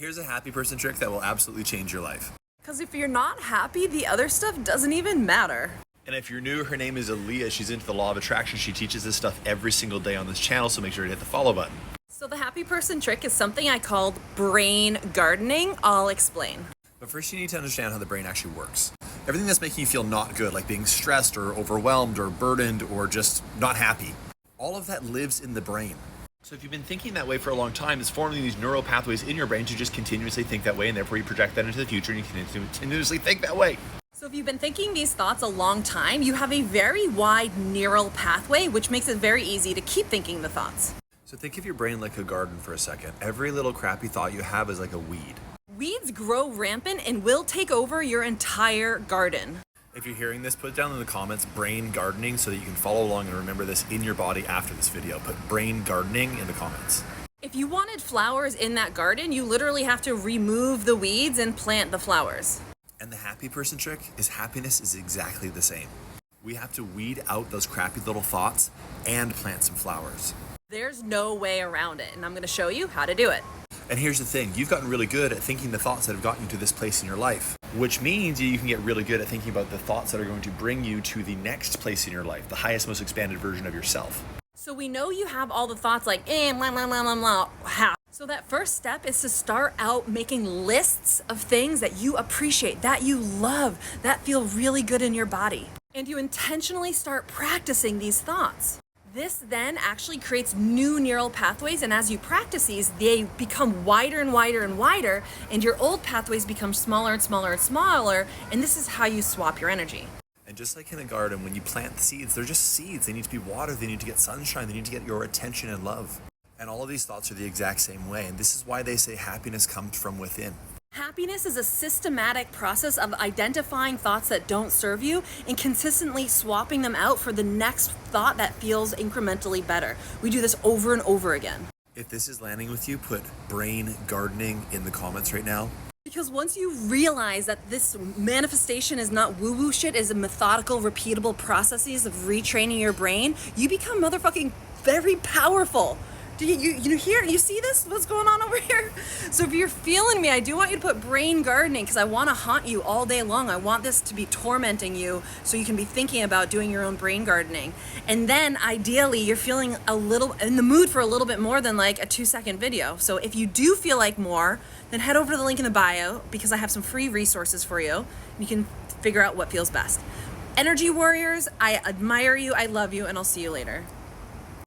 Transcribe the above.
Here's a happy person trick that will absolutely change your life. Because if you're not happy, the other stuff doesn't even matter. And if you're new, her name is Aaliyah. She's into the law of attraction. She teaches this stuff every single day on this channel, so make sure to hit the follow button. So the happy person trick is something I called brain gardening. I'll explain. But first you need to understand how the brain actually works. Everything that's making you feel not good, like being stressed or overwhelmed or burdened or just not happy, all of that lives in the brain. So if you've been thinking that way for a long time, it's forming these neural pathways in your brain to just continuously think that way, and therefore you project that into the future and you continuously think that way. So if you've been thinking these thoughts a long time, you have a very wide neural pathway, which makes it very easy to keep thinking the thoughts. So think of your brain like a garden for a second. Every little crappy thought you have is like a weed. Weeds grow rampant and will take over your entire garden. If you're hearing this, put down in the comments brain gardening so that you can follow along and remember this in your body after this video. Put brain gardening in the comments. If you wanted flowers in that garden, you literally have to remove the weeds and plant the flowers. And the happy person trick is happiness is exactly the same. We have to weed out those crappy little thoughts and plant some flowers. There's no way around it, and I'm going to show you how to do it. And here's the thing, you've gotten really good at thinking the thoughts that have gotten you to this place in your life, which means you can get really good at thinking about the thoughts that are going to bring you to the next place in your life, the highest, most expanded version of yourself. So we know you have all the thoughts like, blah, blah, blah, blah, blah. How? So that first step is to start out making lists of things that you appreciate, that you love, that feel really good in your body. And you intentionally start practicing these thoughts. This then actually creates new neural pathways, and as you practice these, they become wider and wider and wider, and your old pathways become smaller and smaller and smaller, and this is how you swap your energy. And just like in a garden, when you plant seeds, they're just seeds. They need to be watered, they need to get sunshine, they need to get your attention and love. And all of these thoughts are the exact same way, and this is why they say happiness comes from within. Happiness is a systematic process of identifying thoughts that don't serve you and consistently swapping them out for the next thought that feels incrementally better. We do this over and over again. If this is landing with you, put brain gardening in the comments right now. Because once you realize that this manifestation is not woo-woo shit, is a methodical, repeatable processes of retraining your brain, you become motherfucking very powerful. Do you hear? You see this? What's going on over here? So if you're feeling me, I do want you to put brain gardening because I want to haunt you all day long. I want this to be tormenting you so you can be thinking about doing your own brain gardening. And then ideally you're feeling a little in the mood for a little bit more than like a 2-second video. So if you do feel like more, then head over to the link in the bio because I have some free resources for you. You can figure out what feels best. Energy warriors, I admire you, I love you, and I'll see you later.